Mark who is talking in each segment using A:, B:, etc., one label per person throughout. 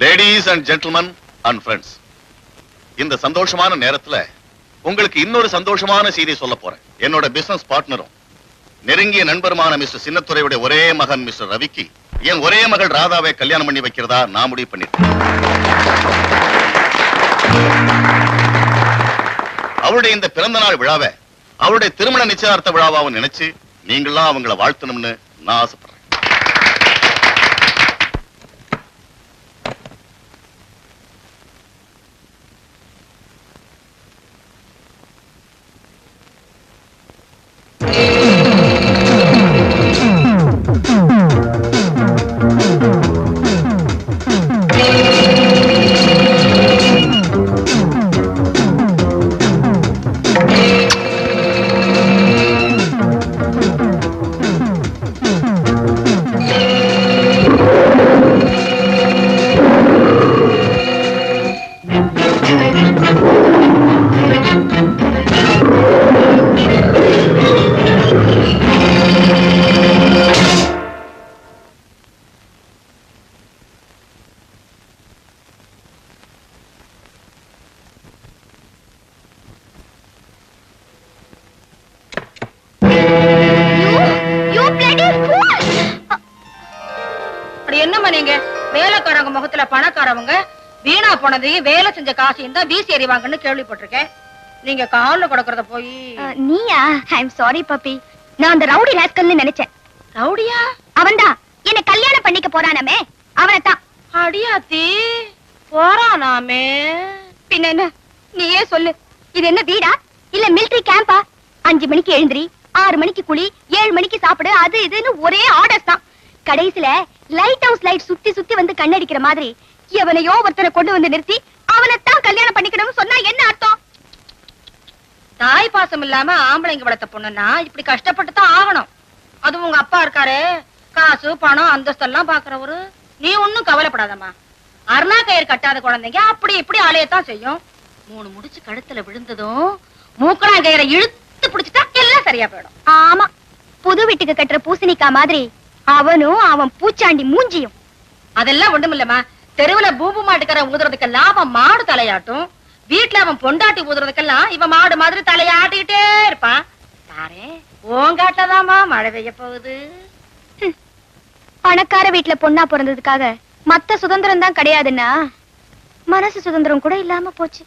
A: Ladies and gentleman and friends, இந்த சந்தோஷமான நேரத்துல உங்களுக்கு இன்னொரு சந்தோஷமான செய்தி சொல்ல போறேன். என்னோட பிசினஸ் பார்ட்னரும் நெருங்கிய நண்பருமான மிஸ்டர் சின்னத்துரையுடைய ஒரே மகன் மிஸ்டர் ரவிக்கு என் ஒரே மகள் ராதாவை கல்யாணம் பண்ணி வைக்கிறதா நான் முடிவு பண்ணிட்டேன். அவருடைய இந்த பிறந்த நாள் விழாவை அவருடைய திருமண நிச்சயார்த்த விழாவாவும் நினைச்சு நீங்களாம் அவங்கள வாழ்த்தணும்னு நான் ஆசைப்படுறேன்.
B: வேலைக்காரங்க முகத்துல பணக்காரவங்க வீணா போனதையும் வேலை செஞ்ச காசையும் தான் வீசி எறிவாங்கன்னு கேள்விப்பட்டிருக்கேன். நீங்க கால்ல கொடுக்கறத போய்
C: நீயா? ஐ அம் சாரி பப்பி. நான் அந்த ரவுடி ராஸ்கல்னு நினைச்சேன்.
B: ரவுடியா?
C: அவன்தான் என்ன கல்யாணம் பண்ணிக்க போறானாமே, அவனைத்தான்.
B: அடியாத்தி போறானாமே?
C: பின்ன என்ன, நீயே சொல்லு. இது என்ன வீடா இல்ல மிலிட்டரி கேம்பா? 5 மணிக்கு எழுந்திரி, 6 மணிக்கு குளி, 7 மணிக்கு சாப்பிடு, அது இதுன்னு ஒரே ஆர்டர்ஸ் தான். கடைசில லைட் ஹவுஸ் லைட் சுத்தி சுத்தி வந்து கண்ணடிக்கிற மாதிரி எவனையோ ஒருத்தரை கொண்டு வந்து நிறுத்தி அவனைத்தான் கல்யாணம் பண்ணிக்கணும்னு சொன்னா என்ன அர்த்தம்?
B: தாய் பாசம் இல்லாம ஆம்பளைங்க வளர்த்த பொண்ணுன்னா இப்படி கஷ்டப்பட்டு தான் ஆகணும். அது உங்க அப்பா இருக்காரு, காசு பணம் அந்தஸ்தெல்லாம் பாக்குறவரு. நீ ஒன்னும் கவலைப்படாதம்மா. அருணா கயிறு கட்டாத குழந்தைங்க அப்படி இப்படி அலையத்தான் செய்யும். 3 முடிச்சு கழுத்துல விழுந்ததும் மூக்கணா கயிறை இழுத்து பிடிச்சிட்டா எல்லாம் சரியா போயிடும்.
C: ஆமா, புது வீட்டுக்கு கட்டுற பூசணிக்கா மாதிரி அவனும் அவன் பூச்சாண்டி மூஞ்சியும்.
B: அதெல்லாம் ஒண்ணுமில்லமா. தெருவுல பூபு மாட்டுக்கார ஊதுறதுக்கெல்லாம் அவன் மாடு தலையாட்டும், வீட்டுல அவன் பொண்டாட்டி ஊதுறதுக்கெல்லாம் இவன் மாடு மாதிரி தலையாட்டிக்கிட்டே இருப்பான். பாரு, ஓங்காட்டதாமா மழை பெய்ய போகுது.
C: பணக்கார வீட்டுல பொண்ணா பிறந்ததுக்காக மத்த சுதந்திரம் தான் கிடையாதுன்னா மனசு சுதந்திரம் கூட இல்லாம போச்சு.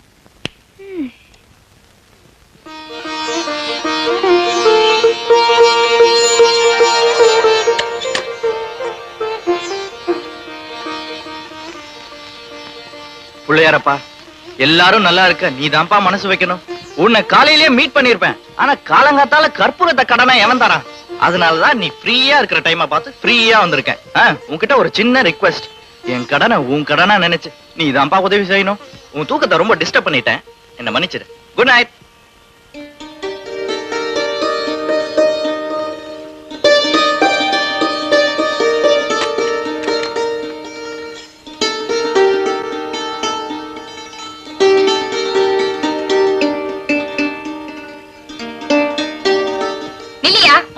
D: பிள்ளையாரப்பா, எல்லாரும் நல்லா இருக்க நீ தான்ப்பா மனசு வைக்கணும். உன்னை காலையிலேயே மீட் பண்ணிருப்பேன், ஆனா காலங்காத்தால கற்பூரத்தை கடனை எவன் தரான்? அதனாலதான் நீ ஃப்ரீயா இருக்கிற டைமை பார்த்து ஃப்ரீயா வந்திருக்கேன். உன்கிட்ட ஒரு சின்ன ரிக்வெஸ்ட். என் கடனை உன் கடனா நினைச்சு நீ தான்ப்பா உதவி செய்யணும். உன் தூக்கத்தை ரொம்ப டிஸ்டர்ப் பண்ணிட்டேன், என்ன மன்னிச்சிரு. Good night.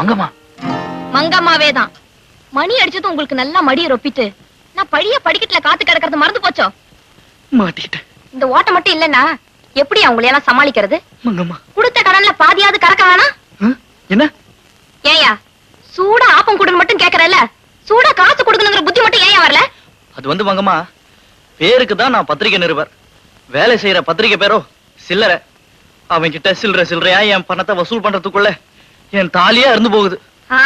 D: மங்கம்மா.
C: மங்கம்மாவே தான். மணி அடிச்சது உங்களுக்கு நல்லா மடிய ரொப்பிட்டு நான் பழிய படிக்கட்டுல காத்து கிடக்கிறது மறந்து போச்சோ?
D: மாட்டிக்கிட்டேன்.
C: இந்த ஓட்ட மட்டும் இல்லன்னா எப்படி அவங்களை எல்லாம் சமாளிக்கிறது?
D: மங்கம்மா,
C: கொடுத்த கடன்ல பாதியாவது கறக்க வேணாம்?
D: என்ன
C: ஏயா சூடா ஆப்பம் கொடுன்னு மட்டும் கேக்குறல்ல, சூடா காசு கொடுக்கணுங்கிற புத்தி மட்டும் ஏன் வரல?
D: அது வந்து மங்கம்மா, பேருக்கு தான் நான் பத்திரிகை நிருபர். வேலை செய்யற பத்திரிகை பேரோ சில்லற. அவன் கிட்ட சில்லறையா என் பணத்தை வசூல் பண்றதுக்குள்ள என் தாலியா இருந்து போகுது.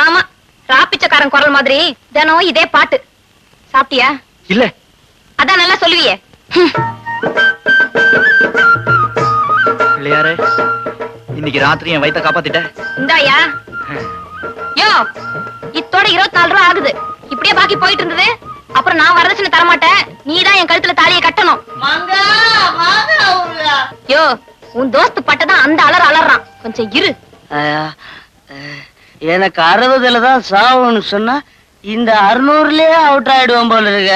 C: ஆமா, ராப்பிச்சக்காரன் குரல் மாதிரி தினம் இதே பாட்டு. சாப்பிட்டியா?
D: இல்ல.
C: அதான் நல்லா சொல்லுவியே.
D: பிள்ளையாரே, இன்னைக்கு ராத்திரி என் வயித்தை காப்பாத்திட்ட.
C: இந்தாயா. யோ, இத்தோட 24 ரூபா ஆகுது. இப்படியே பாக்கி போயிட்டு இருந்தது. அப்புறம் நான் வரதட்சணை தரமாட்டேன். நீதான் என் கழுத்துல தாலியை கட்டணும். யோ, உன் தோஸ்து பட்டதான் அந்த அலறான். கொஞ்சம் இரு.
E: எனக்கு 60ல தான் சாவுன்னு சொன்னா இந்த 600லயே அவுட் ஆயிடுவோம் போல இருக்க.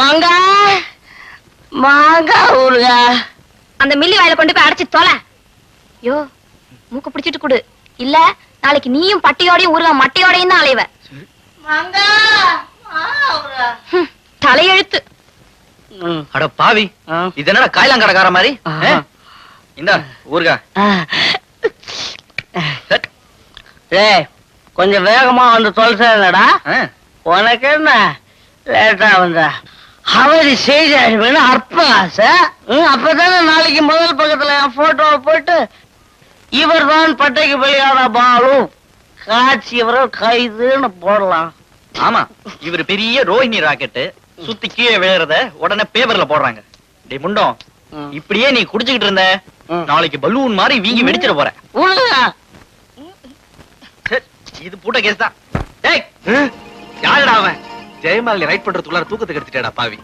E: மாங்கா மாங்கா ஊருகா.
C: அந்த மில்லி வாயில கொண்டு போய் அடைச்சு தொலை. யோ, மூக்க பிடிச்சிட்டு குடு. இல்ல நாளைக்கு நீயும் பட்டியோடையும் ஊருகா மட்டையோடையும் தான் அலைவ.
B: தலையெழுத்து.
D: அட பாவி, இது என்னடா காய்லாங்கடக்கார மாதிரி? இந்த ஊர்கா
E: கொஞ்சம் வேகமா வந்து தொலைச்சா உனக்கு என்ன லேட்டா வந்தா அவரு செய்தி அற்ப ஆசை. அப்பதானே நாளைக்கு முதல் பக்கத்துல என் போட்டோவை போட்டு இவர் தான் பட்டைக்கு வெளியான பாலு காட்சி இவரை கைதுன்னு போடலாம்.
D: ஆமா, இவர் பெரிய ரோஹிணி ராக்கெட்டு சுத்தி கீழே விழுறத உடனே பேப்பர்ல போடுறாங்க. டேய் முண்டம், இப்படியே நீ குடிச்சுக்கிட்டு இருந்த நாளைக்கு பலூன் மாதிரி வீங்கி வெடிச்சிட போற. இது பூட்ட கேஸ் தான். டேய் யாருடா அவன்?
F: ஜெயமாலினி ரைட் பண்றதுக்குள்ள தூக்கத்துக்கு எடுத்துட்டேடா பாவி.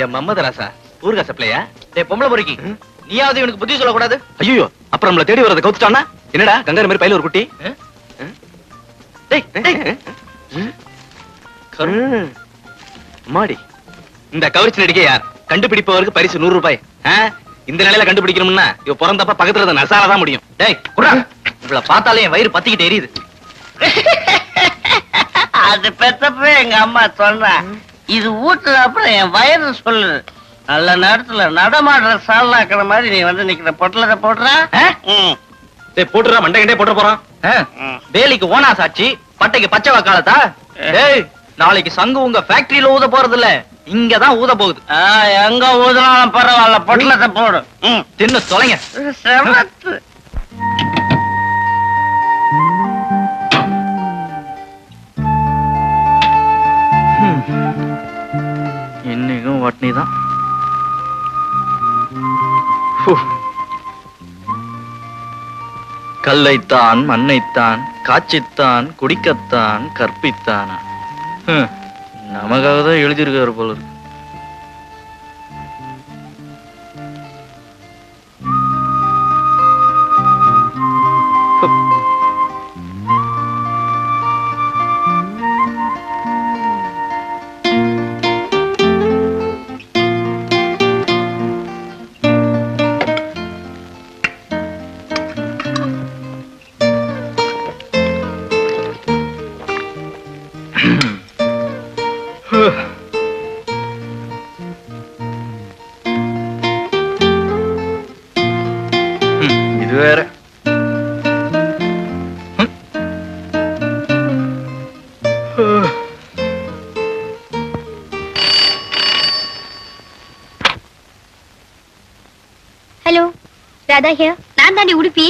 F: என் மம்மத ராசா ஊர்கா சப்ளையா?
D: டேய் பொம்பளை பொறுக்கி, நீயாவது இவனுக்கு புத்தி சொல்லக்கூடாது?
F: ஐயோ, அப்புறம் நம்மள தேடி வரத கவுத்துட்டானா என்னடா? கங்காரு மாதிரி பையில ஒரு குட்டி. மாடி இந்த கவர்ச்சி நடிகை யார்? கண்டுபிடிப்பவருக்கு பரிசு 100 ரூபாய். இந்த நிலையில கண்டுபிடிக்கணும்னா இவ பிறந்தப்ப பக்கத்துல இருந்த நசால தான் முடியும்.
D: டேய் குடா, இவள பார்த்தாலே என் வயிறு பத்திக்கிட்டு எரியுது.
E: அது பெத்தப்ப எங்க அம்மா சொன்னா, இது ஊட்டுற அப்புறம் என் வயிறு சொல்லு. நல்ல நேரத்துல நடமாடுற சாலாக்குற மாதிரி நீ வந்து நிக்கிற பொட்டலத்தை போடுற.
F: போட்டுறா மண்டை கண்டே போட்டு போறான்.
D: வேலிக்கு ஓனா சாட்சி, பட்டைக்கு பச்சை வக்காலத்தா? டேய் நாளைக்கு சங்கு உங்க ஃபேக்டரியில ஊத போறது இல்ல, இங்கதான் ஊத போகுது.
E: எங்க ஊதுனாலும் பரவாயில்ல, பொட்டலத்தை போடு.
D: தின்னு தொலைங்க.
E: செமத்து.
D: இன்னைக்கும் வட்னி தான். கல்லைத்தான் மண்ணைத்தான் காய்ச்சித்தான் குடிக்கத்தான் கற்பித்தானா? நமக்காக தான் எழுதியிருக்காரு போல இருக்கு. இது வேற.
C: Hello, Radha here. நான் தாண்டி உடுப்பி.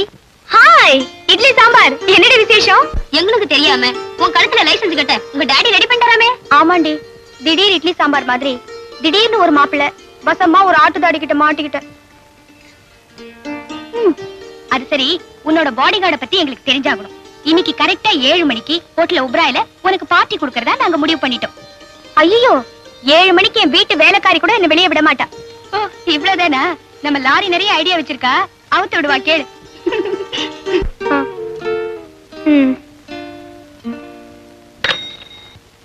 C: ஹாய், இட்லி சாம்பார். என்னடி விசேஷம்? எங்களுக்கு தெரியாம உன் கழுத்துல லைசென்ஸ் கட்ட உங்க டாடி ரெடி பண்ணிட்டாராமே. ஆமாண்டி, திடீர் இட்லி சாம்பார் மாதிரி திடீர்னு ஒரு மாப்பிள்ள வசமா ஒரு ஆட்டு தாடி கிட்ட மாட்டிக்கிட்ட. அது சரி, உன்னோட பாடி கார்டை பத்தி எங்களுக்கு தெரிஞ்சாகணும். இன்னைக்கு கரெக்டா 7 மணிக்கு ஹோட்டல் உப்ராயில உனக்கு பார்ட்டி கொடுக்கறதா நாங்க முடிவு பண்ணிட்டோம். ஐயோ, 7 மணிக்கு என் வீட்டு வேலைக்காரி கூட என்ன வெளியே விட மாட்டா. ஓ, இவ்வளவுதானா? நம்ம லாரி நிறைய ஐடியா வச்சிருக்கா, அவுத்து விடுவா கேளு.